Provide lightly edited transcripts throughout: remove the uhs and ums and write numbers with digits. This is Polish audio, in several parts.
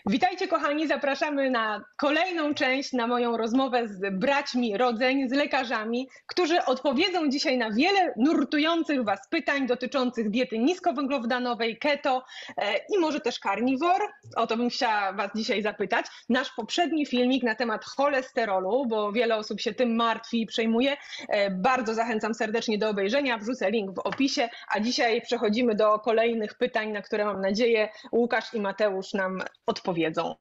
Witajcie kochani, zapraszamy na kolejną część, na moją rozmowę z braćmi rodzeń, z lekarzami, którzy odpowiedzą dzisiaj na wiele nurtujących Was pytań dotyczących diety niskowęglowodanowej, keto i może też carnivore. O to bym chciała Was dzisiaj zapytać. Nasz poprzedni filmik na temat cholesterolu, bo wiele osób się tym martwi i przejmuje. Bardzo zachęcam serdecznie do obejrzenia, wrzucę link w opisie, a dzisiaj przechodzimy do kolejnych pytań, na które mam nadzieję Łukasz i Mateusz nam odpowiedzą.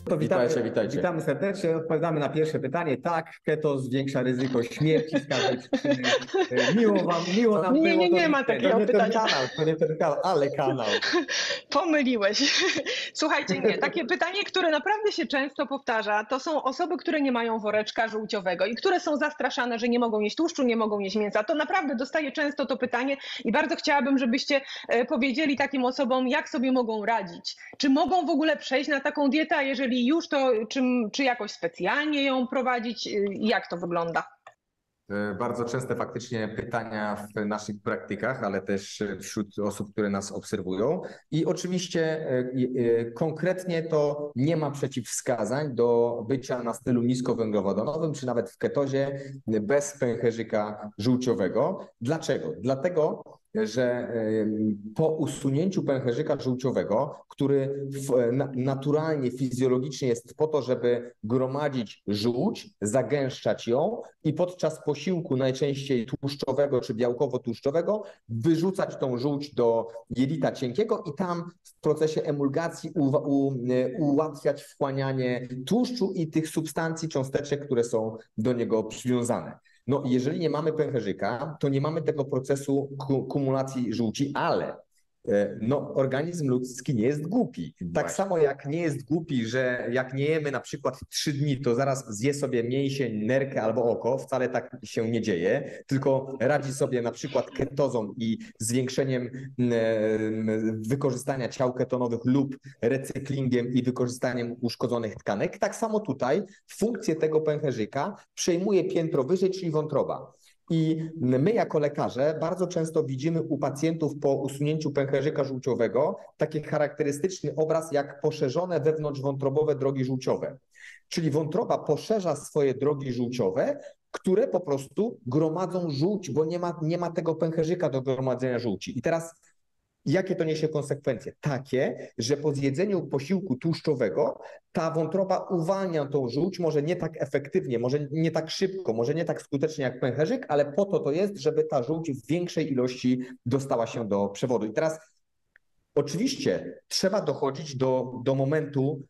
To Witajcie. Witamy serdecznie. Odpowiadamy na pierwsze pytanie. Tak, keto zwiększa ryzyko śmierci z każdej przyczyny. Miło nam było. Nie ma takiego pytania. To nie ten kanał, ale kanał. Pomyliłeś. Słuchajcie, nie. Takie pytanie, które naprawdę się często powtarza, to są osoby, które nie mają woreczka żółciowego i które są zastraszane, że nie mogą jeść tłuszczu, nie mogą jeść mięsa. To naprawdę dostaję często to pytanie i bardzo chciałabym, żebyście powiedzieli takim osobom, jak sobie mogą radzić. Czy mogą w ogóle przejść na taką dietę, a jeżeli już, to czy jakoś specjalnie ją prowadzić? Jak to wygląda? Bardzo częste faktycznie pytania w naszych praktykach, ale też wśród osób, które nas obserwują. I oczywiście konkretnie to nie ma przeciwwskazań do bycia na stylu niskowęglowodanowym, czy nawet w ketozie bez pęcherzyka żółciowego. Dlaczego? Dlatego, że po usunięciu pęcherzyka żółciowego, który naturalnie, fizjologicznie jest po to, żeby gromadzić żółć, zagęszczać ją i podczas posiłku najczęściej tłuszczowego czy białkowo-tłuszczowego wyrzucać tą żółć do jelita cienkiego i tam w procesie emulgacji ułatwiać wchłanianie tłuszczu i tych substancji, cząsteczek, które są do niego przywiązane. No, jeżeli nie mamy pęcherzyka, to nie mamy tego procesu kumulacji żółci, ale organizm ludzki nie jest głupi. Tak samo jak nie jest głupi, że jak nie jemy na przykład 3 dni, to zaraz zje sobie mięsień, nerkę albo oko. Wcale tak się nie dzieje, tylko radzi sobie na przykład ketozą i zwiększeniem wykorzystania ciał ketonowych lub recyklingiem i wykorzystaniem uszkodzonych tkanek. Tak samo tutaj funkcję tego pęcherzyka przejmuje piętro wyżej, czyli wątroba. I my jako lekarze bardzo często widzimy u pacjentów po usunięciu pęcherzyka żółciowego taki charakterystyczny obraz jak poszerzone wewnątrzwątrobowe drogi żółciowe. Czyli wątroba poszerza swoje drogi żółciowe, które po prostu gromadzą żółć, bo nie ma tego pęcherzyka do gromadzenia żółci. I teraz jakie to niesie konsekwencje? Takie, że po zjedzeniu posiłku tłuszczowego ta wątroba uwalnia tą żółć, może nie tak efektywnie, może nie tak szybko, może nie tak skutecznie jak pęcherzyk, ale po to jest, żeby ta żółć w większej ilości dostała się do przewodu. I teraz oczywiście trzeba dochodzić do momentu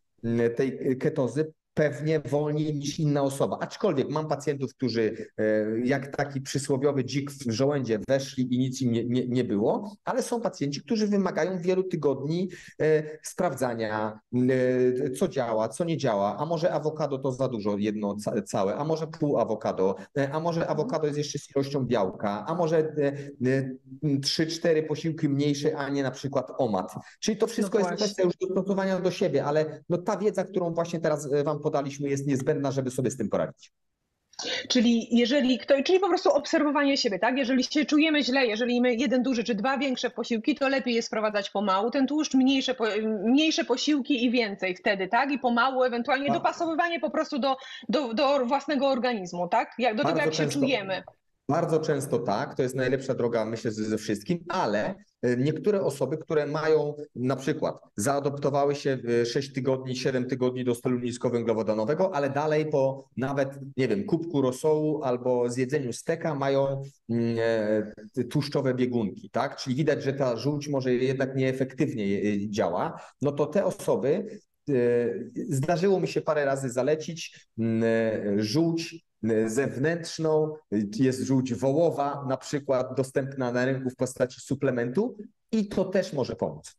tej ketozy pewnie wolniej niż inna osoba. Aczkolwiek mam pacjentów, którzy jak taki przysłowiowy dzik w żołędzie weszli i nic im nie było, ale są pacjenci, którzy wymagają wielu tygodni sprawdzania, co działa, co nie działa, a może awokado to za dużo, jedno całe, a może pół awokado, a może awokado jest jeszcze z ilością białka, a może 3-4 posiłki mniejsze, a nie na przykład omat. Czyli to wszystko jest kwestia już dostosowania do siebie, ale ta wiedza, którą właśnie teraz Wam podaliśmy, jest niezbędna, żeby sobie z tym poradzić. Czyli po prostu obserwowanie siebie, tak? Jeżeli się czujemy źle, jeżeli jemy jeden duży czy 2 większe posiłki, to lepiej jest wprowadzać pomału ten tłuszcz, mniejsze posiłki i więcej wtedy, tak? I pomału ewentualnie dopasowywanie po prostu do własnego organizmu, tak? Do tego, jak się czujemy. Bardzo często tak, to jest najlepsza droga, myślę, ze wszystkim, ale niektóre osoby, które mają na przykład zaadoptowały się 6 tygodni, 7 tygodni do stylu niskowęglowodanowego, ale dalej po nawet, nie wiem, kubku rosołu albo zjedzeniu steka mają tłuszczowe biegunki, tak? Czyli widać, że ta żółć może jednak nieefektywnie działa, no to te osoby, zdarzyło mi się parę razy zalecić żółć zewnętrzną, jest żółć wołowa na przykład dostępna na rynku w postaci suplementu i to też może pomóc.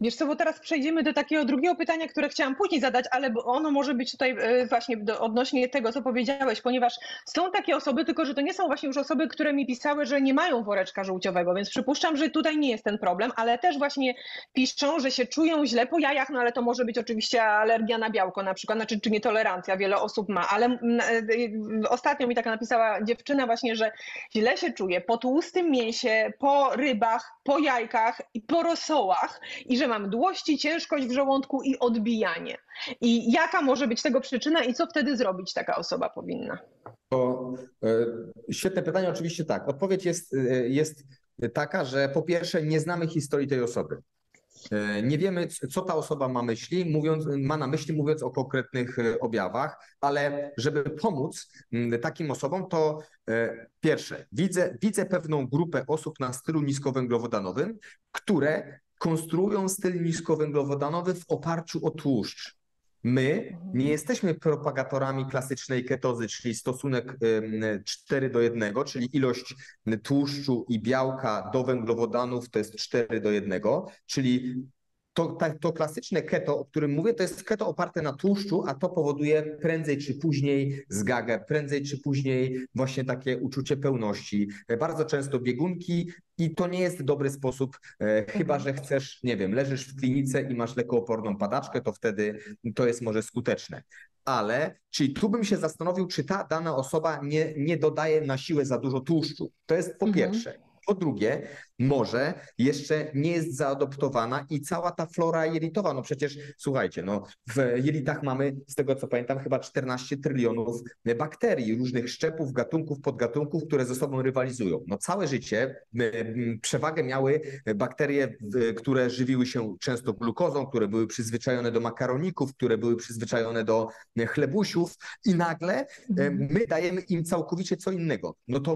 Wiesz co, bo teraz przejdziemy do takiego drugiego pytania, które chciałam później zadać, ale ono może być tutaj właśnie odnośnie tego, co powiedziałeś, ponieważ są takie osoby, tylko że to nie są właśnie już osoby, które mi pisały, że nie mają woreczka żółciowego, więc przypuszczam, że tutaj nie jest ten problem, ale też właśnie piszą, że się czują źle po jajach, no ale to może być oczywiście alergia na białko na przykład, znaczy czy nietolerancja, wiele osób ma, ale ostatnio mi taka napisała dziewczyna właśnie, że źle się czuje po tłustym mięsie, po rybach, po jajkach i po rosołach i że mam mdłości, ciężkość w żołądku i odbijanie. I jaka może być tego przyczyna i co wtedy zrobić taka osoba powinna? Świetne pytanie, oczywiście tak. Odpowiedź jest taka, że po pierwsze nie znamy historii tej osoby. Nie wiemy, co ta osoba ma na myśli, mówiąc o konkretnych objawach, ale żeby pomóc takim osobom, to pierwsze, widzę pewną grupę osób na stylu niskowęglowodanowym, które konstruują styl niskowęglowodanowy w oparciu o tłuszcz. My nie jesteśmy propagatorami klasycznej ketozy, czyli stosunek 4:1, czyli ilość tłuszczu i białka do węglowodanów to jest 4:1, czyli to klasyczne keto, o którym mówię, to jest keto oparte na tłuszczu, a to powoduje prędzej czy później zgagę, prędzej czy później właśnie takie uczucie pełności. Bardzo często biegunki i to nie jest dobry sposób, chyba że chcesz, nie wiem, leżysz w klinice i masz lekooporną padaczkę, to wtedy to jest może skuteczne. Czyli tu bym się zastanowił, czy ta dana osoba nie dodaje na siłę za dużo tłuszczu. To jest po pierwsze. Po drugie, może jeszcze nie jest zaadoptowana i cała ta flora jelitowa, no przecież słuchajcie, no w jelitach mamy, z tego co pamiętam, chyba 14 trylionów bakterii, różnych szczepów, gatunków, podgatunków, które ze sobą rywalizują. No całe życie przewagę miały bakterie, które żywiły się często glukozą, które były przyzwyczajone do makaroników, które były przyzwyczajone do chlebusiów i nagle my dajemy im całkowicie co innego. No to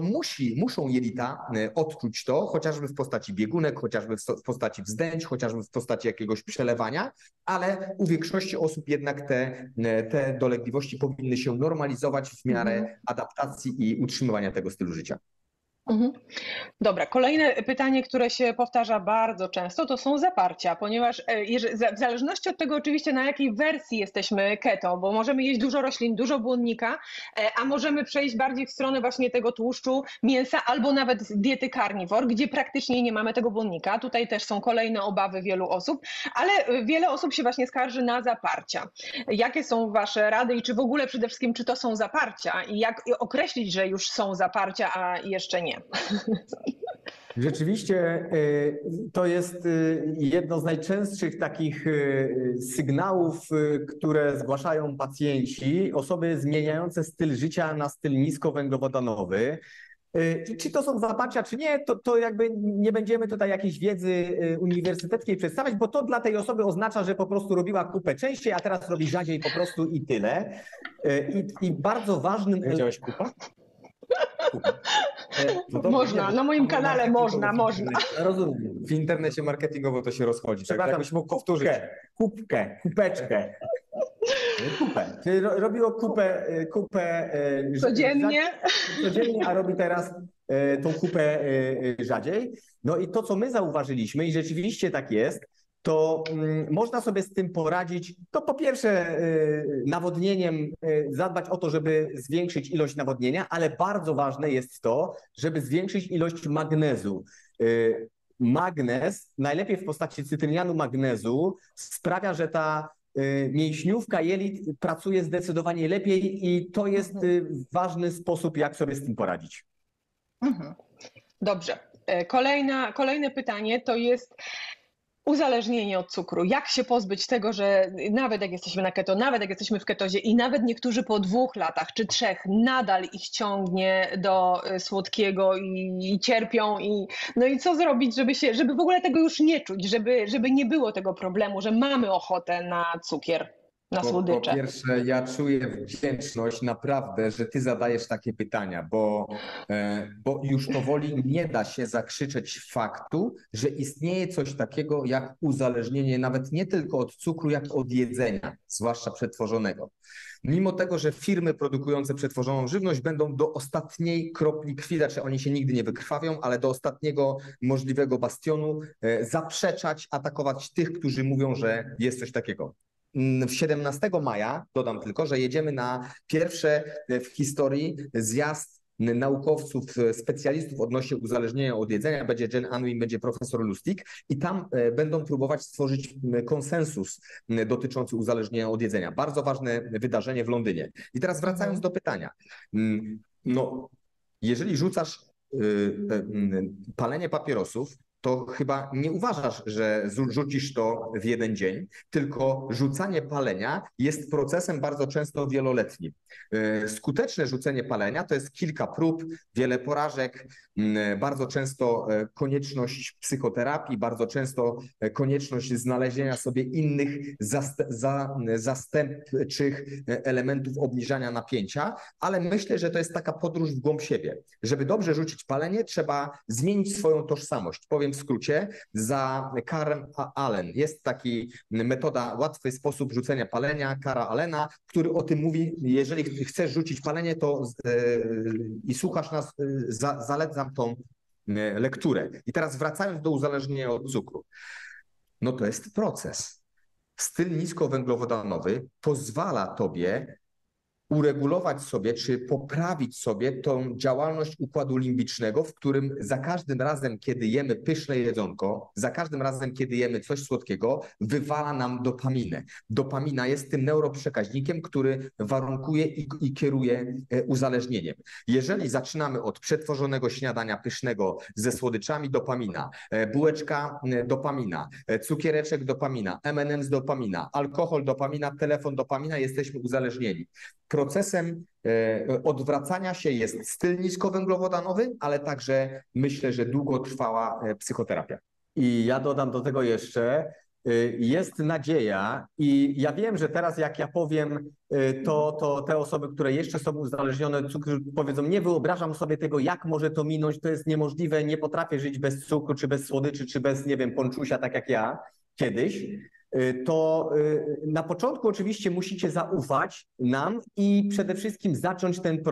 muszą jelita odczuć to, chociażby w postaci biegunek, chociażby w postaci wzdęć, chociażby w postaci jakiegoś przelewania, ale u większości osób jednak te dolegliwości powinny się normalizować w miarę adaptacji i utrzymywania tego stylu życia. Dobra, kolejne pytanie, które się powtarza bardzo często, to są zaparcia, ponieważ w zależności od tego oczywiście na jakiej wersji jesteśmy keto, bo możemy jeść dużo roślin, dużo błonnika, a możemy przejść bardziej w stronę właśnie tego tłuszczu, mięsa albo nawet diety carnivore, gdzie praktycznie nie mamy tego błonnika. Tutaj też są kolejne obawy wielu osób, ale wiele osób się właśnie skarży na zaparcia. Jakie są wasze rady i czy w ogóle przede wszystkim, czy to są zaparcia i jak określić, że już są zaparcia, a jeszcze nie? Rzeczywiście to jest jedno z najczęstszych takich sygnałów, które zgłaszają pacjenci, osoby zmieniające styl życia na styl niskowęglowodanowy. Czy to są zaparcia, czy nie, to jakby nie będziemy tutaj jakiejś wiedzy uniwersyteckiej przedstawiać, bo to dla tej osoby oznacza, że po prostu robiła kupę częściej, a teraz robi rzadziej po prostu i tyle. I bardzo ważnym... Widziałeś kupa? No można, na moim kanale można. Rozumiem. W internecie marketingowo to się rozchodzi. Tak, jakbyś mógł powtórzyć. Kupeczkę. Czyli robiło kupę codziennie, a robi teraz tą kupę rzadziej. No i to, co my zauważyliśmy i rzeczywiście tak jest, to można sobie z tym poradzić, to po pierwsze nawodnieniem, zadbać o to, żeby zwiększyć ilość nawodnienia, ale bardzo ważne jest to, żeby zwiększyć ilość magnezu. Magnez, najlepiej w postaci cytrynianu magnezu, sprawia, że ta mięśniówka jelit pracuje zdecydowanie lepiej i to jest ważny sposób, jak sobie z tym poradzić. Dobrze. Kolejne pytanie to jest uzależnienie od cukru. Jak się pozbyć tego, że nawet jak jesteśmy na keto, nawet jak jesteśmy w ketozie i nawet niektórzy po 2 latach czy 3 nadal ich ciągnie do słodkiego i cierpią no i co zrobić, żeby w ogóle tego już nie czuć, żeby nie było tego problemu, że mamy ochotę na cukier? na Po słodycze? pierwsze, ja czuję wdzięczność naprawdę, że ty zadajesz takie pytania, bo już powoli nie da się zakrzyczeć faktu, że istnieje coś takiego jak uzależnienie nawet nie tylko od cukru, jak od jedzenia, zwłaszcza przetworzonego. Mimo tego, że firmy produkujące przetworzoną żywność będą do ostatniej kropli krwi, znaczy oni się nigdy nie wykrwawią, ale do ostatniego możliwego bastionu zaprzeczać, atakować tych, którzy mówią, że jest coś takiego. 17 maja, dodam tylko, że jedziemy na pierwszy w historii zjazd naukowców, specjalistów odnośnie uzależnienia od jedzenia. Będzie Jen Unwin, będzie profesor Lustig i tam będą próbować stworzyć konsensus dotyczący uzależnienia od jedzenia. Bardzo ważne wydarzenie w Londynie. I teraz wracając do pytania. No, jeżeli rzucasz palenie papierosów, to chyba nie uważasz, że rzucisz to w jeden dzień, tylko rzucanie palenia jest procesem bardzo często wieloletnim. Skuteczne rzucenie palenia to jest kilka prób, wiele porażek, bardzo często konieczność psychoterapii, bardzo często konieczność znalezienia sobie innych zastępczych elementów obniżania napięcia, ale myślę, że to jest taka podróż w głąb siebie. Żeby dobrze rzucić palenie, trzeba zmienić swoją tożsamość. Powiem w skrócie, za Carl Allen jest taki metoda, łatwy sposób rzucenia palenia, Cara Allena, który o tym mówi, jeżeli chcesz rzucić palenie, to i słuchasz nas, zalecam tą lekturę. I teraz wracając do uzależnienia od cukru. No to jest proces. Styl niskowęglowodanowy pozwala tobie uregulować sobie, czy poprawić sobie tą działalność układu limbicznego, w którym za każdym razem, kiedy jemy pyszne jedzonko, za każdym razem, kiedy jemy coś słodkiego, wywala nam dopaminę. Dopamina jest tym neuroprzekaźnikiem, który warunkuje i kieruje uzależnieniem. Jeżeli zaczynamy od przetworzonego śniadania pysznego ze słodyczami, dopamina, bułeczka, dopamina, cukiereczek, dopamina, M&M's, dopamina, alkohol, dopamina, telefon, dopamina, jesteśmy uzależnieni. Procesem odwracania się jest styl niskowęglowodanowy, ale także myślę, że długotrwała psychoterapia. I ja dodam do tego jeszcze, jest nadzieja i ja wiem, że teraz jak ja powiem, to te osoby, które jeszcze są uzależnione od cukru, powiedzą, nie wyobrażam sobie tego, jak może to minąć, to jest niemożliwe, nie potrafię żyć bez cukru, czy bez słodyczy, czy bez, nie wiem, ponczusia, tak jak ja kiedyś. To na początku oczywiście musicie zaufać nam i przede wszystkim zacząć ten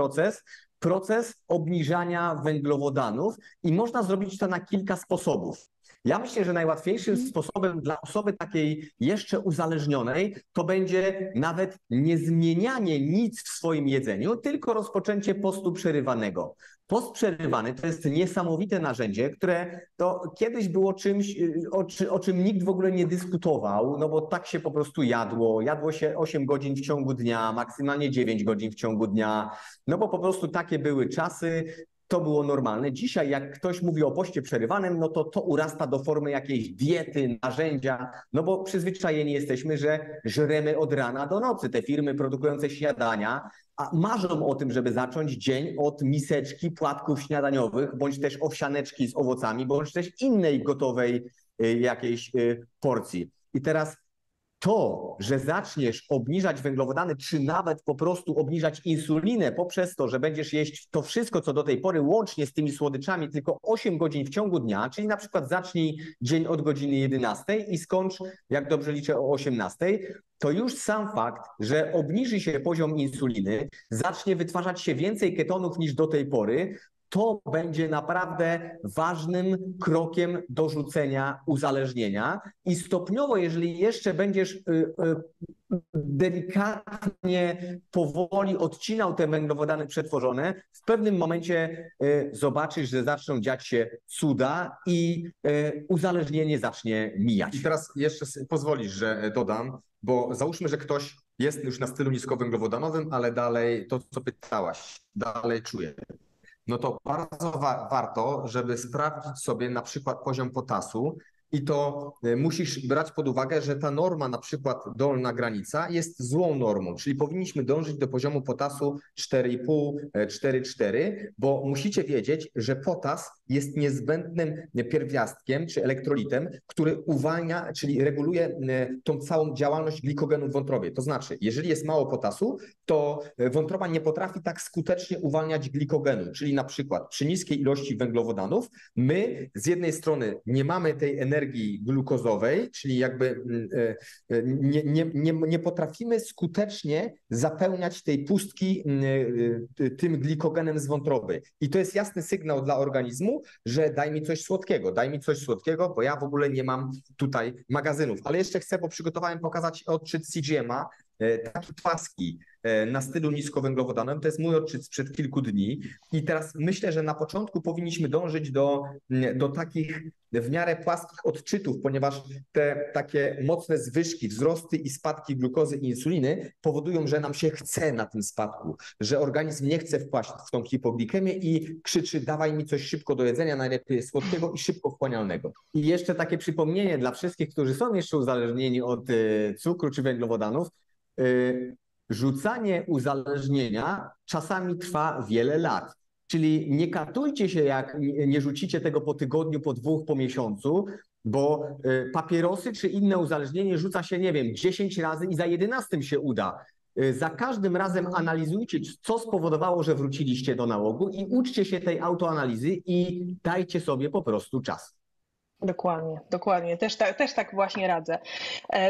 proces obniżania węglowodanów i można zrobić to na kilka sposobów. Ja myślę, że najłatwiejszym sposobem dla osoby takiej jeszcze uzależnionej to będzie nawet nie zmienianie nic w swoim jedzeniu, tylko rozpoczęcie postu przerywanego. Post przerywany to jest niesamowite narzędzie, które to kiedyś było czymś, o czym nikt w ogóle nie dyskutował, no bo tak się po prostu jadło. Jadło się 8 godzin w ciągu dnia, maksymalnie 9 godzin w ciągu dnia, no bo po prostu takie były czasy. To było normalne. Dzisiaj jak ktoś mówi o poście przerywanym, no to urasta do formy jakiejś diety, narzędzia, no bo przyzwyczajeni jesteśmy, że żremy od rana do nocy. Te firmy produkujące śniadania a marzą o tym, żeby zacząć dzień od miseczki płatków śniadaniowych, bądź też owsianeczki z owocami, bądź też innej gotowej jakiejś porcji. I teraz to, że zaczniesz obniżać węglowodany, czy nawet po prostu obniżać insulinę poprzez to, że będziesz jeść to wszystko, co do tej pory, łącznie z tymi słodyczami, tylko 8 godzin w ciągu dnia, czyli na przykład zacznij dzień od godziny 11 i skończ, jak dobrze liczę, o 18, to już sam fakt, że obniży się poziom insuliny, zacznie wytwarzać się więcej ketonów niż do tej pory, to będzie naprawdę ważnym krokiem do rzucenia uzależnienia i stopniowo, jeżeli jeszcze będziesz delikatnie, powoli odcinał te węglowodany przetworzone, w pewnym momencie zobaczysz, że zaczną dziać się cuda i uzależnienie zacznie mijać. I teraz jeszcze pozwolisz, że dodam, bo załóżmy, że ktoś jest już na stylu niskowęglowodanowym, ale dalej to, co pytałaś, dalej czuje. No to bardzo warto, żeby sprawdzić sobie na przykład poziom potasu i to musisz brać pod uwagę, że ta norma, na przykład dolna granica, jest złą normą, czyli powinniśmy dążyć do poziomu potasu 4,5, 4,4, bo musicie wiedzieć, że potas jest niezbędnym pierwiastkiem czy elektrolitem, który uwalnia, czyli reguluje tą całą działalność glikogenu w wątrobie. To znaczy, jeżeli jest mało potasu, to wątroba nie potrafi tak skutecznie uwalniać glikogenu, czyli na przykład przy niskiej ilości węglowodanów my z jednej strony nie mamy tej energii glukozowej, czyli jakby nie potrafimy skutecznie zapełniać tej pustki tym glikogenem z wątroby. I to jest jasny sygnał dla organizmu, że daj mi coś słodkiego, bo ja w ogóle nie mam tutaj magazynów. Ale jeszcze chcę, bo przygotowałem pokazać odczyt CGM-a, taki płaski, na stylu niskowęglowodanowym. To jest mój odczyt sprzed kilku dni i teraz myślę, że na początku powinniśmy dążyć do takich w miarę płaskich odczytów, ponieważ te takie mocne zwyżki, wzrosty i spadki glukozy i insuliny powodują, że nam się chce na tym spadku, że organizm nie chce wpaść w tą hipoglikemię i krzyczy: dawaj mi coś szybko do jedzenia, najlepiej słodkiego i szybko wchłanialnego. I jeszcze takie przypomnienie dla wszystkich, którzy są jeszcze uzależnieni od cukru czy węglowodanów. Rzucanie uzależnienia czasami trwa wiele lat. Czyli nie katujcie się, jak nie rzucicie tego po tygodniu, po 2, po miesiącu, bo papierosy czy inne uzależnienie rzuca się, nie wiem, 10 razy i za 11 się uda. Za każdym razem analizujcie, co spowodowało, że wróciliście do nałogu i uczcie się tej autoanalizy i dajcie sobie po prostu czas. Dokładnie, dokładnie. Też tak właśnie radzę.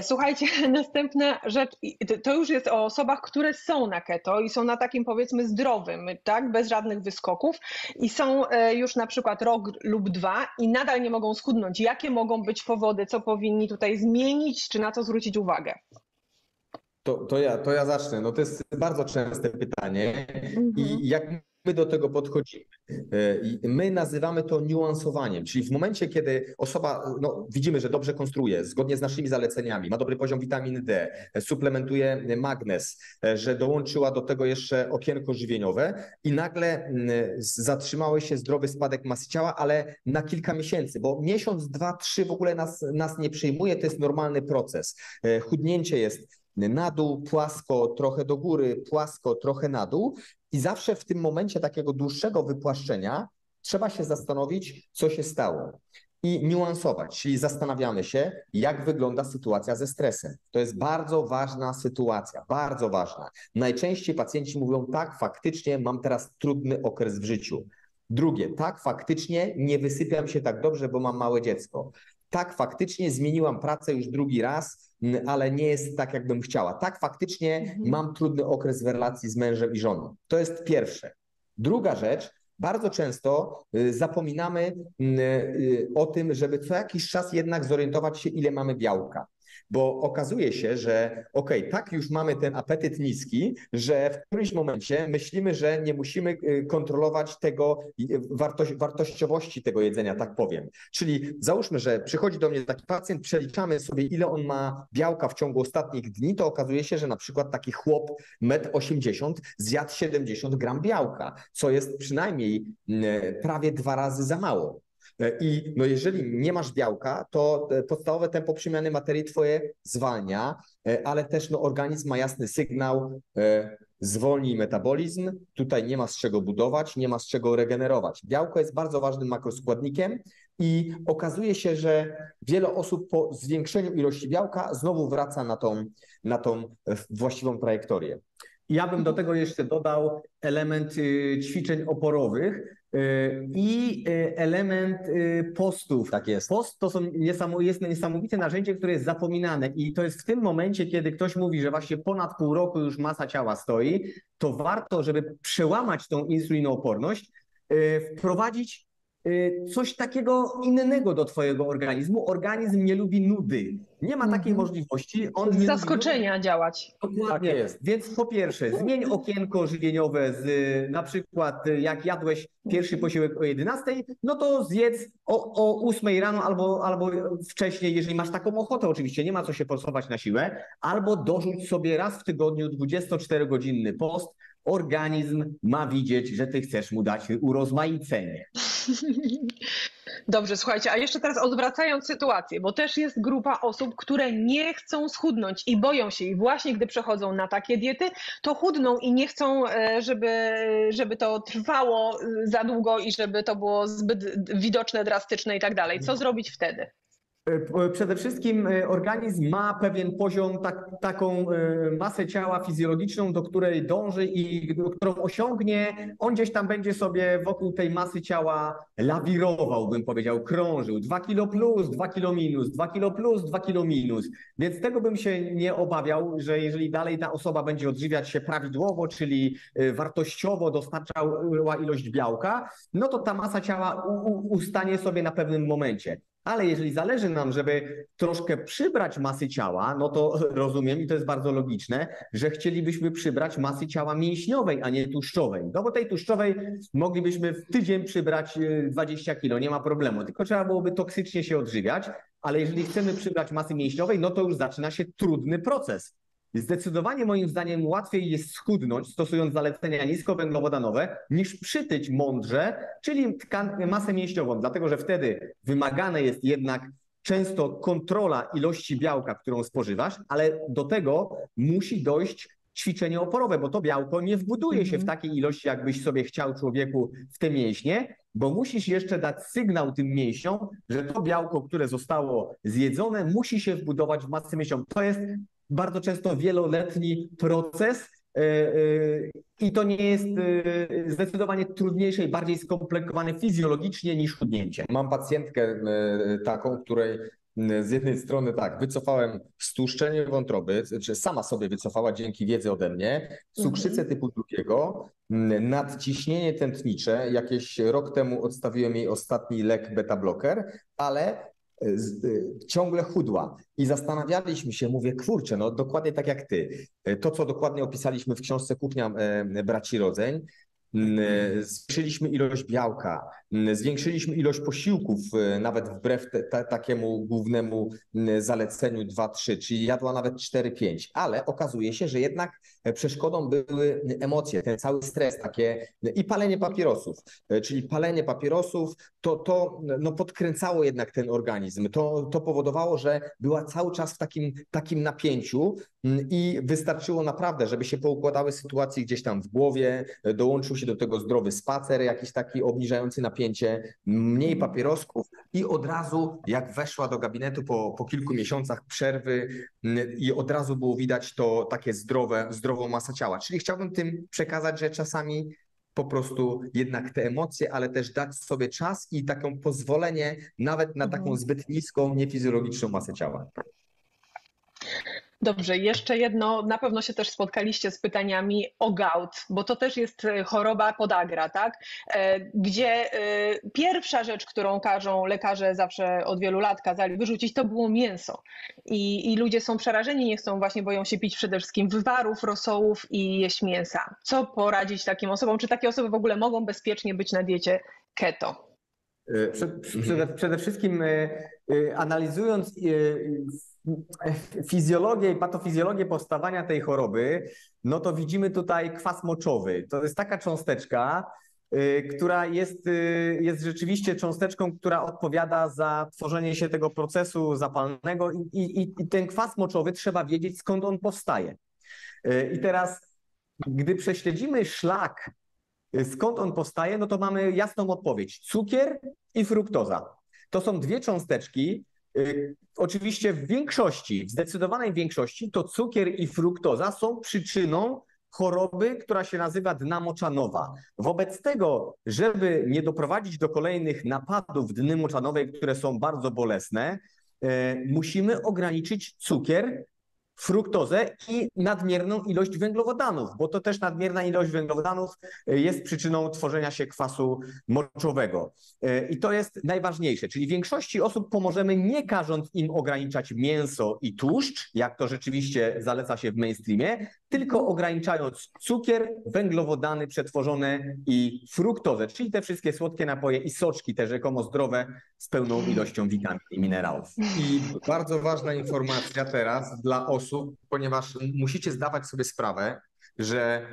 Słuchajcie, następna rzecz, to już jest o osobach, które są na keto i są na takim, powiedzmy, zdrowym, tak, bez żadnych wyskoków i są już na przykład rok lub 2 i nadal nie mogą schudnąć. Jakie mogą być powody, co powinni tutaj zmienić, czy na co zwrócić uwagę? To ja zacznę. No to jest bardzo częste pytanie i jak my do tego podchodzimy? My nazywamy to niuansowaniem, czyli w momencie, kiedy osoba, widzimy, że dobrze konstruuje, zgodnie z naszymi zaleceniami, ma dobry poziom witaminy D, suplementuje magnez, że dołączyła do tego jeszcze okienko żywieniowe i nagle zatrzymały się zdrowy spadek masy ciała, ale na kilka miesięcy, bo miesiąc, 2, 3 w ogóle nas nie przejmuje, to jest normalny proces. Chudnięcie jest na dół, płasko, trochę do góry, płasko, trochę na dół i zawsze w tym momencie takiego dłuższego wypłaszczenia trzeba się zastanowić, co się stało i niuansować, czyli zastanawiamy się, jak wygląda sytuacja ze stresem. To jest bardzo ważna sytuacja, bardzo ważna. Najczęściej pacjenci mówią: tak, faktycznie mam teraz trudny okres w życiu. Drugie: tak, faktycznie nie wysypiam się tak dobrze, bo mam małe dziecko. Tak, faktycznie zmieniłam pracę już drugi raz, ale nie jest tak, jakbym chciała. Tak, faktycznie mam trudny okres w relacji z mężem i żoną. To jest pierwsze. Druga rzecz, bardzo często zapominamy o tym, żeby co jakiś czas jednak zorientować się, ile mamy białka. Bo okazuje się, że tak już mamy ten apetyt niski, że w którymś momencie myślimy, że nie musimy kontrolować tego wartościowości tego jedzenia, tak powiem. Czyli załóżmy, że przychodzi do mnie taki pacjent, przeliczamy sobie, ile on ma białka w ciągu ostatnich dni, to okazuje się, że na przykład taki chłop 1,80 m zjadł 70 gram białka, co jest przynajmniej prawie 2 razy za mało. I jeżeli nie masz białka, to podstawowe tempo przemiany materii twoje zwalnia, ale też organizm ma jasny sygnał: zwolnij metabolizm, tutaj nie ma z czego budować, nie ma z czego regenerować. Białko jest bardzo ważnym makroskładnikiem i okazuje się, że wiele osób po zwiększeniu ilości białka znowu wraca na tą właściwą trajektorię. Ja bym do tego jeszcze dodał element ćwiczeń oporowych i element postów. Tak jest. Post to jest niesamowite narzędzie, które jest zapominane i to jest w tym momencie, kiedy ktoś mówi, że właśnie ponad pół roku już masa ciała stoi, to warto, żeby przełamać tą insulinooporność, wprowadzić coś takiego innego do twojego organizmu. Organizm nie lubi nudy. Nie ma takiej możliwości. On Z zaskoczenia działać. Dokładnie. Tak jest. Więc po pierwsze, zmień okienko żywieniowe na przykład jak jadłeś pierwszy posiłek o 11, no to zjedz o 8 rano albo wcześniej, jeżeli masz taką ochotę oczywiście, nie ma co się forsować na siłę, albo dorzuć sobie raz w tygodniu 24-godzinny post organizm ma widzieć, że ty chcesz mu dać urozmaicenie. Dobrze, słuchajcie, a jeszcze teraz odwracając sytuację, bo też jest grupa osób, które nie chcą schudnąć i boją się i właśnie gdy przechodzą na takie diety, to chudną i nie chcą, żeby to trwało za długo i żeby to było zbyt widoczne, drastyczne i tak dalej. Co zrobić wtedy? Przede wszystkim organizm ma pewien poziom, taką masę ciała fizjologiczną, do której dąży i którą osiągnie. On gdzieś tam będzie sobie wokół tej masy ciała lawirował, bym powiedział, krążył. 2 kilo plus, 2 kilo minus, 2 kilo plus, 2 kilo minus. Więc tego bym się nie obawiał, że jeżeli dalej ta osoba będzie odżywiać się prawidłowo, czyli wartościowo dostarczała ilość białka, no to ta masa ciała ustanie sobie na pewnym momencie. Ale jeżeli zależy nam, żeby troszkę przybrać masy ciała, no to rozumiem i to jest bardzo logiczne, że chcielibyśmy przybrać masy ciała mięśniowej, a nie tłuszczowej. No bo tej tłuszczowej moglibyśmy w tydzień przybrać 20 kilo, nie ma problemu, tylko trzeba byłoby toksycznie się odżywiać, ale jeżeli chcemy przybrać masy mięśniowej, no to już zaczyna się trudny proces. Zdecydowanie moim zdaniem łatwiej jest schudnąć, stosując zalecenia niskowęglowodanowe, niż przytyć mądrze, czyli masę mięśniową, dlatego że wtedy wymagane jest jednak często kontrola ilości białka, którą spożywasz, ale do tego musi dojść ćwiczenie oporowe, bo to białko nie wbuduje się w takiej ilości, jakbyś sobie chciał, człowieku, w te mięśnie, bo musisz jeszcze dać sygnał tym mięśniom, że to białko, które zostało zjedzone, musi się wbudować w masę mięśniową. To jest bardzo często wieloletni proces i to nie jest zdecydowanie trudniejsze i bardziej skomplikowane fizjologicznie niż chudnięcie. Mam pacjentkę taką, której z jednej strony tak, wycofałem stłuszczenie wątroby, czy sama sobie wycofała dzięki wiedzy ode mnie, cukrzycę typu 2, nadciśnienie tętnicze, jakieś rok temu odstawiłem jej ostatni lek beta bloker, ale ciągle chudła i zastanawialiśmy się, mówię, kurczę, no dokładnie tak jak ty. To, co dokładnie opisaliśmy w książce Kuchnia Braci Rodzeń, zwiększyliśmy ilość białka, zwiększyliśmy ilość posiłków, nawet wbrew takiemu głównemu zaleceniu 2-3, czyli jadła nawet 4-5, ale okazuje się, że jednak przeszkodą były emocje, ten cały stres, takie i palenie papierosów, czyli palenie papierosów, to podkręcało jednak ten organizm, to powodowało, że była cały czas w takim napięciu i wystarczyło naprawdę, żeby się poukładały sytuacje gdzieś tam w głowie, dołączył się do tego zdrowy spacer, jakiś taki obniżający napięcie, mniej papierosków i od razu jak weszła do gabinetu po kilku miesiącach przerwy i od razu było widać to takie zdrową masę ciała. Czyli chciałbym tym przekazać, że czasami po prostu jednak te emocje, ale też dać sobie czas i taką pozwolenie nawet na taką zbyt niską, niefizjologiczną masę ciała. Dobrze, jeszcze jedno, na pewno się też spotkaliście z pytaniami o gout, bo to też jest choroba podagra, tak? Gdzie pierwsza rzecz, którą każą lekarze zawsze od wielu lat kazali wyrzucić, to było mięso. I ludzie są przerażeni, nie chcą, właśnie boją się pić przede wszystkim wywarów, rosołów i jeść mięsa. Co poradzić takim osobom? Czy takie osoby w ogóle mogą bezpiecznie być na diecie keto? Przede wszystkim analizując fizjologię i patofizjologię powstawania tej choroby, no to widzimy tutaj kwas moczowy. To jest taka cząsteczka, która jest rzeczywiście cząsteczką, która odpowiada za tworzenie się tego procesu zapalnego i ten kwas moczowy trzeba wiedzieć, skąd on powstaje. I teraz, gdy prześledzimy szlak, skąd on powstaje, no to mamy jasną odpowiedź. Cukier i fruktoza. To są dwie cząsteczki. Oczywiście w większości, w zdecydowanej większości to cukier i fruktoza są przyczyną choroby, która się nazywa dna moczanowa. Wobec tego, żeby nie doprowadzić do kolejnych napadów dny moczanowej, które są bardzo bolesne, musimy ograniczyć cukier, fruktozę i nadmierną ilość węglowodanów, bo to też nadmierna ilość węglowodanów jest przyczyną tworzenia się kwasu moczowego. I to jest najważniejsze, czyli większości osób pomożemy nie każąc im ograniczać mięso i tłuszcz, jak to rzeczywiście zaleca się w mainstreamie, tylko ograniczając cukier, węglowodany przetworzone i fruktozę, czyli te wszystkie słodkie napoje i soczki, te rzekomo zdrowe, z pełną ilością witamin i minerałów. I bardzo ważna informacja teraz dla osób, ponieważ musicie zdawać sobie sprawę, że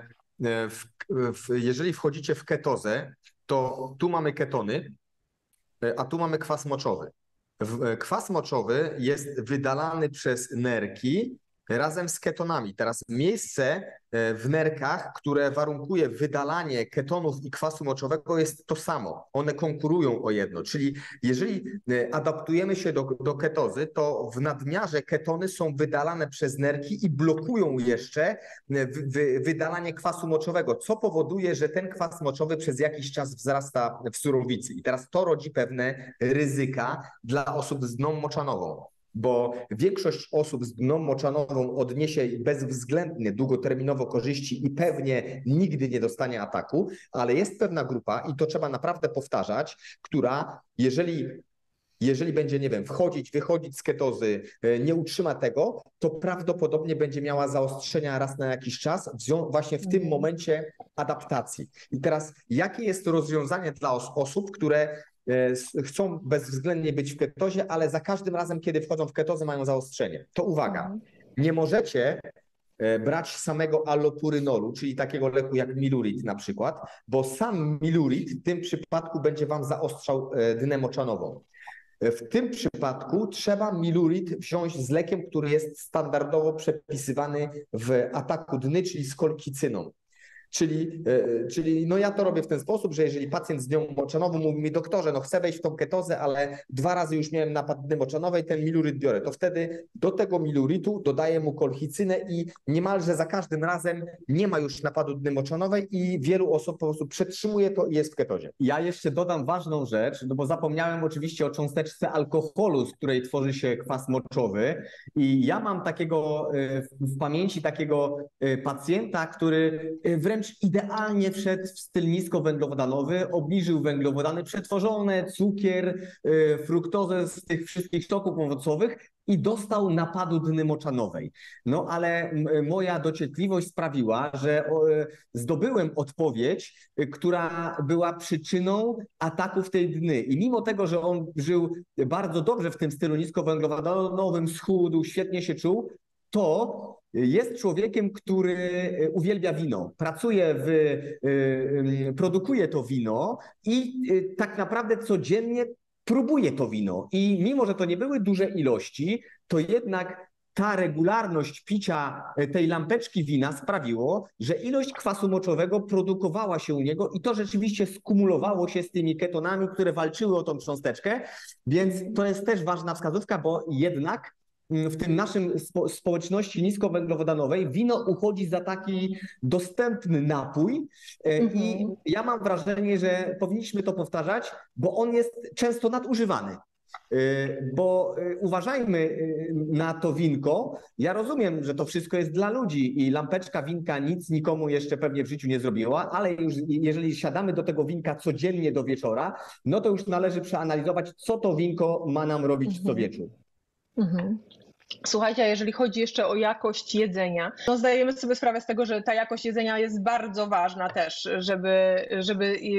jeżeli wchodzicie w ketozę, to tu mamy ketony, a tu mamy kwas moczowy. Kwas moczowy jest wydalany przez nerki razem z ketonami. Teraz miejsce w nerkach, które warunkuje wydalanie ketonów i kwasu moczowego, jest to samo. One konkurują o jedno. Czyli jeżeli adaptujemy się do ketozy, to w nadmiarze ketony są wydalane przez nerki i blokują jeszcze wydalanie kwasu moczowego, co powoduje, że ten kwas moczowy przez jakiś czas wzrasta w surowicy. I teraz to rodzi pewne ryzyka dla osób z dną moczanową. Bo większość osób z dną moczanową odniesie bezwzględnie długoterminowo korzyści i pewnie nigdy nie dostanie ataku, ale jest pewna grupa, i to trzeba naprawdę powtarzać, która jeżeli będzie, nie wiem, wchodzić, wychodzić z ketozy, nie utrzyma tego, to prawdopodobnie będzie miała zaostrzenia raz na jakiś czas, właśnie w tym momencie adaptacji. I teraz jakie jest rozwiązanie dla osób, które chcą bezwzględnie być w ketozie, ale za każdym razem, kiedy wchodzą w ketozę, mają zaostrzenie? To uwaga, nie możecie brać samego allopurynolu, czyli takiego leku jak Milurit na przykład, bo sam Milurit w tym przypadku będzie wam zaostrzał dnę moczanową. W tym przypadku trzeba Milurit wziąć z lekiem, który jest standardowo przepisywany w ataku dny, czyli z kolkicyną. Czyli no ja to robię w ten sposób, że jeżeli pacjent z dnią moczanową mówi mi: doktorze, no chcę wejść w tą ketozę, ale 2 razy już miałem napad dny moczanowej, ten Milurit biorę, to wtedy do tego Miluritu dodaję mu kolchicynę i niemalże za każdym razem nie ma już napadu dny moczanowej i wielu osób po prostu przetrzymuje to i jest w ketozie. Ja jeszcze dodam ważną rzecz, no bo zapomniałem oczywiście o cząsteczce alkoholu, z której tworzy się kwas moczowy, i ja mam takiego w pamięci takiego pacjenta, który wręcz idealnie wszedł w styl niskowęglowodanowy, obniżył węglowodany przetworzone, cukier, fruktozę z tych wszystkich soków owocowych i dostał napadu dny moczanowej. No ale moja dociekliwość sprawiła, że zdobyłem odpowiedź, która była przyczyną ataków tej dny. I mimo tego, że on żył bardzo dobrze w tym stylu niskowęglowodanowym, schudł, świetnie się czuł, to jest człowiekiem, który uwielbia wino, produkuje to wino i tak naprawdę codziennie próbuje to wino. I mimo, że to nie były duże ilości, to jednak ta regularność picia tej lampeczki wina sprawiło, że ilość kwasu moczowego produkowała się u niego i to rzeczywiście skumulowało się z tymi ketonami, które walczyły o tą cząsteczkę. Więc to jest też ważna wskazówka, bo jednak w tym naszym społeczności niskowęglowodanowej wino uchodzi za taki dostępny napój i ja mam wrażenie, że powinniśmy to powtarzać, bo on jest często nadużywany. Bo uważajmy na to winko. Ja rozumiem, że to wszystko jest dla ludzi i lampeczka winka nic nikomu jeszcze pewnie w życiu nie zrobiła, ale już jeżeli siadamy do tego winka codziennie do wieczora, no to już należy przeanalizować, co to winko ma nam robić co wieczór. Słuchajcie, a jeżeli chodzi jeszcze o jakość jedzenia, no zdajemy sobie sprawę z tego, że ta jakość jedzenia jest bardzo ważna też, żeby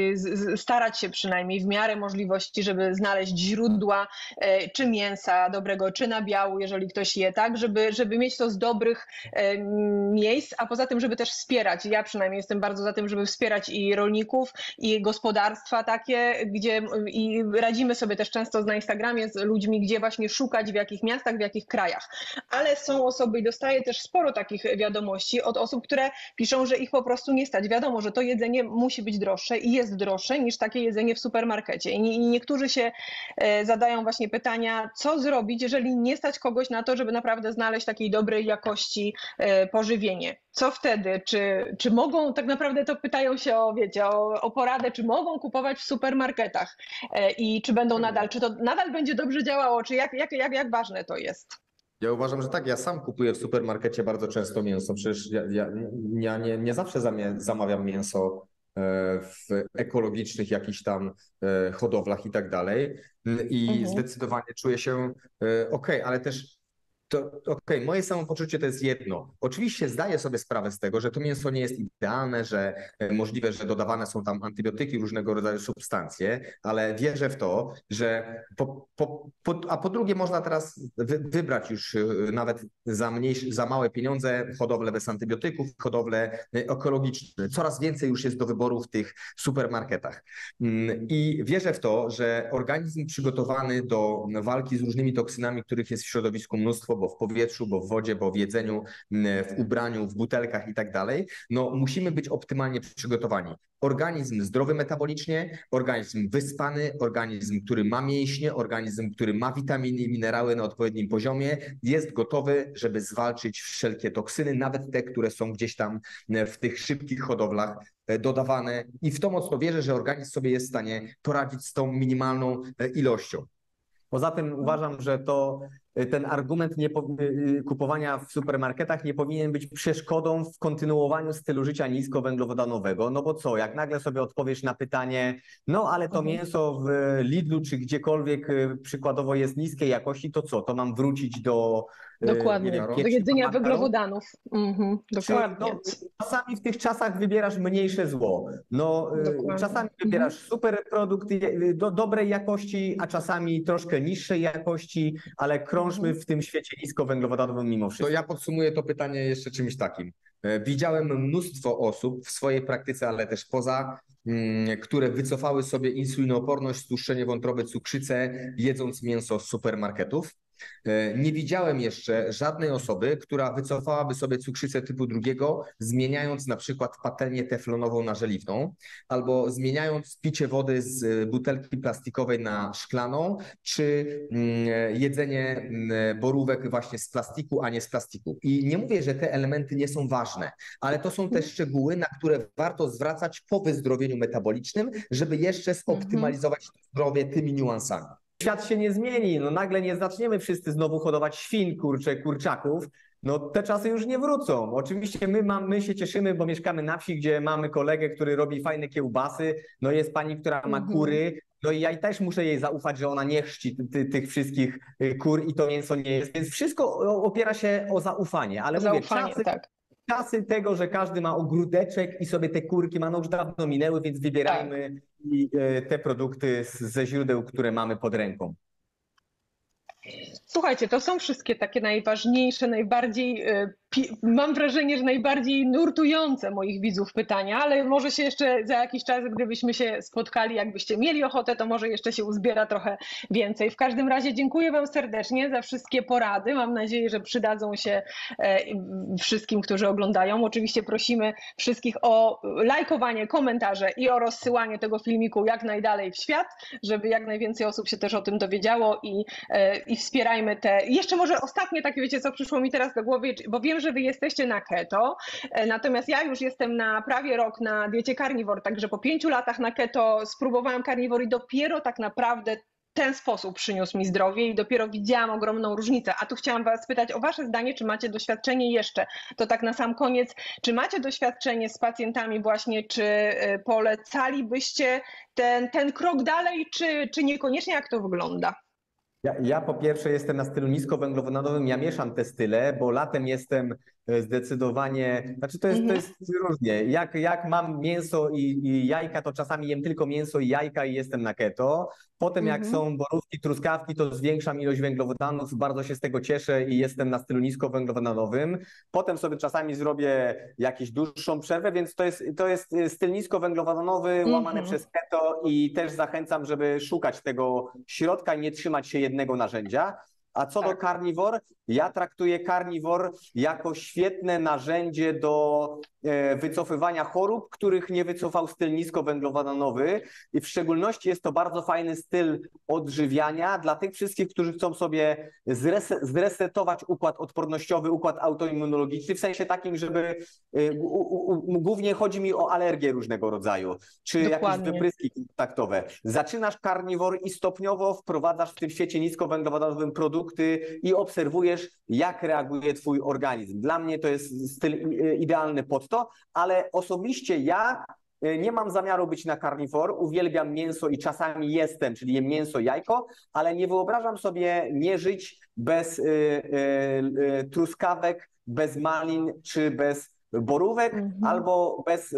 starać się przynajmniej w miarę możliwości, żeby znaleźć źródła czy mięsa dobrego, czy nabiału, jeżeli ktoś je, tak, żeby mieć to z dobrych miejsc, a poza tym, żeby też wspierać. Ja przynajmniej jestem bardzo za tym, żeby wspierać i rolników, i gospodarstwa takie, gdzie i radzimy sobie też często na Instagramie z ludźmi, gdzie właśnie szukać, w jakich miastach, w jakich krajach. Ale są osoby, i dostaję też sporo takich wiadomości od osób, które piszą, że ich po prostu nie stać. Wiadomo, że to jedzenie musi być droższe i jest droższe niż takie jedzenie w supermarkecie. I niektórzy się zadają właśnie pytania, co zrobić, jeżeli nie stać kogoś na to, żeby naprawdę znaleźć takiej dobrej jakości pożywienie. Co wtedy? Czy mogą, tak naprawdę to pytają się o poradę, czy mogą kupować w supermarketach i czy będą nadal, czy to nadal będzie dobrze działało, czy jak ważne to jest? Ja uważam, że tak. Ja sam kupuję w supermarkecie bardzo często mięso. Przecież ja nie zawsze zamawiam mięso w ekologicznych jakichś tam hodowlach i tak dalej. I zdecydowanie czuję się okej, ale też Okej, moje samopoczucie to jest jedno. Oczywiście zdaję sobie sprawę z tego, że to mięso nie jest idealne, że możliwe, że dodawane są tam antybiotyki, różnego rodzaju substancje, ale wierzę w to, że a po drugie można teraz wybrać już nawet za małe pieniądze hodowlę bez antybiotyków, hodowlę ekologiczną. Coraz więcej już jest do wyboru w tych supermarketach. I wierzę w to, że organizm przygotowany do walki z różnymi toksynami, których jest w środowisku mnóstwo, bo w powietrzu, bo w wodzie, bo w jedzeniu, w ubraniu, w butelkach i tak dalej, no musimy być optymalnie przygotowani. Organizm zdrowy metabolicznie, organizm wyspany, organizm, który ma mięśnie, organizm, który ma witaminy i minerały na odpowiednim poziomie, jest gotowy, żeby zwalczyć wszelkie toksyny, nawet te, które są gdzieś tam w tych szybkich hodowlach dodawane. I w to mocno wierzę, że organizm sobie jest w stanie poradzić z tą minimalną ilością. Poza tym uważam, że ten argument kupowania w supermarketach nie powinien być przeszkodą w kontynuowaniu stylu życia niskowęglowodanowego. No bo co, jak nagle sobie odpowiesz na pytanie, no ale to mięso w Lidlu czy gdziekolwiek przykładowo jest niskiej jakości, to co, to mam wrócić do Dokładnie, nie wiem, do pieczy jedzenia makaron? węglowodanów. Dokładnie. No, czasami w tych czasach wybierasz mniejsze zło. No, Dokładnie. czasami wybierasz super produkty dobrej jakości, a czasami troszkę niższej jakości, ale krążmy w tym świecie niskowęglowodanowym mimo To wszystko. ja podsumuję to pytanie jeszcze czymś takim. Widziałem mnóstwo osób w swojej praktyce, ale też poza, które wycofały sobie insulinooporność, stłuszczenie wątroby, cukrzycę, jedząc mięso z supermarketów. Nie widziałem jeszcze żadnej osoby, która wycofałaby sobie cukrzycę typu 2, zmieniając na przykład patelnię teflonową na żeliwną, albo zmieniając picie wody z butelki plastikowej na szklaną, czy jedzenie borówek właśnie z plastiku, a nie z plastiku. I nie mówię, że te elementy nie są ważne, ale to są te szczegóły, na które warto zwracać po wyzdrowieniu metabolicznym, żeby jeszcze zoptymalizować zdrowie tymi niuansami. Świat się nie zmieni, no nagle nie zaczniemy wszyscy znowu hodować świń, kurczaków, no te czasy już nie wrócą. Oczywiście my się cieszymy, bo mieszkamy na wsi, gdzie mamy kolegę, który robi fajne kiełbasy, no jest pani, która ma kury, no i ja też muszę jej zaufać, że ona nie chrzci tych wszystkich kur i to mięso nie jest, więc wszystko opiera się o zaufanie, ale Zaufanie, czasy tego, że każdy ma ogródeczek i sobie te kurki ma, no już dawno minęły, więc wybierajmy te produkty ze źródeł, które mamy pod ręką. Słuchajcie, to są wszystkie takie najważniejsze, najbardziej, mam wrażenie, że najbardziej nurtujące moich widzów pytania, ale może się jeszcze za jakiś czas, gdybyśmy się spotkali, jakbyście mieli ochotę, to może jeszcze się uzbiera trochę więcej. W każdym razie dziękuję Wam serdecznie za wszystkie porady. Mam nadzieję, że przydadzą się wszystkim, którzy oglądają. Oczywiście prosimy wszystkich o lajkowanie, komentarze i o rozsyłanie tego filmiku jak najdalej w świat, żeby jak najwięcej osób się też o tym dowiedziało i wspierajmy te. Jeszcze może ostatnie takie, wiecie co przyszło mi teraz do głowy, bo wiem, że Wy jesteście na keto, natomiast ja już jestem na prawie rok na diecie carnivore, także po 5 latach na keto spróbowałam carnivore i dopiero tak naprawdę ten sposób przyniósł mi zdrowie i dopiero widziałam ogromną różnicę. A tu chciałam Was spytać o Wasze zdanie, czy macie doświadczenie jeszcze, to tak na sam koniec, czy macie doświadczenie z pacjentami właśnie, czy polecalibyście ten krok dalej, czy niekoniecznie, jak to wygląda? Ja po pierwsze jestem na stylu niskowęglowodanowym, ja mieszam te style, bo latem jestem zdecydowanie, znaczy to jest różnie. Jak mam mięso i jajka, to czasami jem tylko mięso i jajka i jestem na keto. Potem jak są borówki, truskawki, to zwiększam ilość węglowodanów, bardzo się z tego cieszę i jestem na stylu niskowęglowodanowym. Potem sobie czasami zrobię jakąś dłuższą przerwę, więc to jest styl niskowęglowodanowy łamane przez keto i też zachęcam, żeby szukać tego środka i nie trzymać się jednego narzędzia. A co do carnivore, ja traktuję carnivore jako świetne narzędzie do wycofywania chorób, których nie wycofał styl niskowęglowodanowy i w szczególności jest to bardzo fajny styl odżywiania dla tych wszystkich, którzy chcą sobie zresetować układ odpornościowy, układ autoimmunologiczny, w sensie takim, żeby głównie chodzi mi o alergie różnego rodzaju, czy jakieś wypryski kontaktowe. Zaczynasz carnivore i stopniowo wprowadzasz w tym świecie niskowęglowodanowym produkty i obserwujesz, jak reaguje twój organizm. Dla mnie to jest styl idealny pod to, ale osobiście ja nie mam zamiaru być na carnivore, uwielbiam mięso i czasami jestem, czyli jem mięso, jajko, ale nie wyobrażam sobie nie żyć bez truskawek, bez malin czy bez borówek albo bez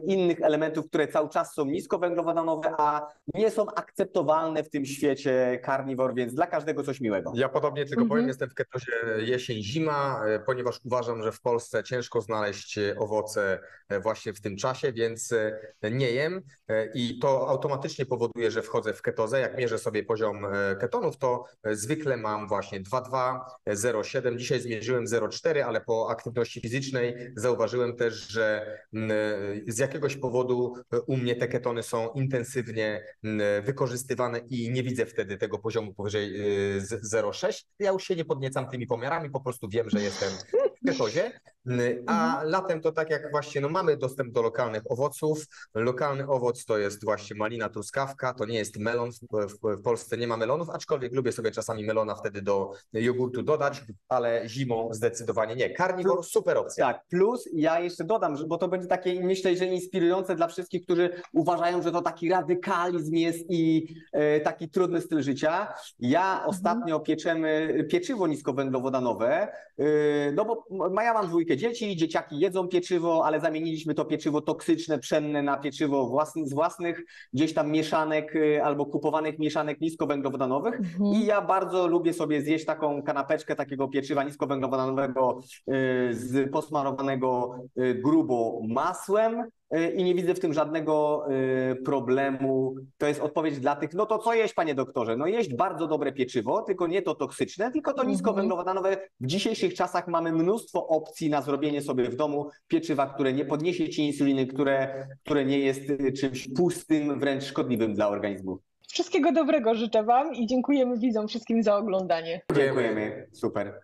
innych elementów, które cały czas są niskowęglowodanowe, a nie są akceptowalne w tym świecie carnivore, więc dla każdego coś miłego. Ja podobnie tylko powiem, jestem w ketozie jesień, zima, ponieważ uważam, że w Polsce ciężko znaleźć owoce właśnie w tym czasie, więc nie jem i to automatycznie powoduje, że wchodzę w ketozę. Jak mierzę sobie poziom ketonów, to zwykle mam właśnie 2,2, 0,7. Dzisiaj zmierzyłem 0,4, ale po aktywności fizycznej zauważyłem też, że z jakiegoś powodu u mnie te ketony są intensywnie wykorzystywane i nie widzę wtedy tego poziomu powyżej 0,6. Ja już się nie podniecam tymi pomiarami, po prostu wiem, że jestem w ketozie. A latem to tak jak właśnie mamy dostęp do lokalnych owoców. Lokalny owoc to jest właśnie malina, truskawka, to nie jest melon. W Polsce nie ma melonów, aczkolwiek lubię sobie czasami melona wtedy do jogurtu dodać, ale zimą zdecydowanie nie. Carnivore, super opcja. Tak, plus ja jeszcze dodam, bo to będzie takie, myślę, że inspirujące dla wszystkich, którzy uważają, że to taki radykalizm jest i taki trudny styl życia. Ja ostatnio pieczemy pieczywo niskowęglowodanowe, no bo ja mam 2 dzieci, dzieciaki jedzą pieczywo, ale zamieniliśmy to pieczywo toksyczne, pszenne na pieczywo z własnych gdzieś tam mieszanek albo kupowanych mieszanek niskowęglowodanowych i ja bardzo lubię sobie zjeść taką kanapeczkę takiego pieczywa niskowęglowodanowego posmarowanego grubo masłem i nie widzę w tym żadnego problemu. To jest odpowiedź dla tych, no to co jeść, panie doktorze? No jeść bardzo dobre pieczywo, tylko nie to toksyczne, tylko to niskowęglowodanowe. W dzisiejszych czasach mamy mnóstwo opcji na zrobienie sobie w domu pieczywa, które nie podniesie ci insuliny, które nie jest czymś pustym, wręcz szkodliwym dla organizmu. Wszystkiego dobrego życzę Wam i dziękujemy widzom wszystkim za oglądanie. Dziękujemy. Super.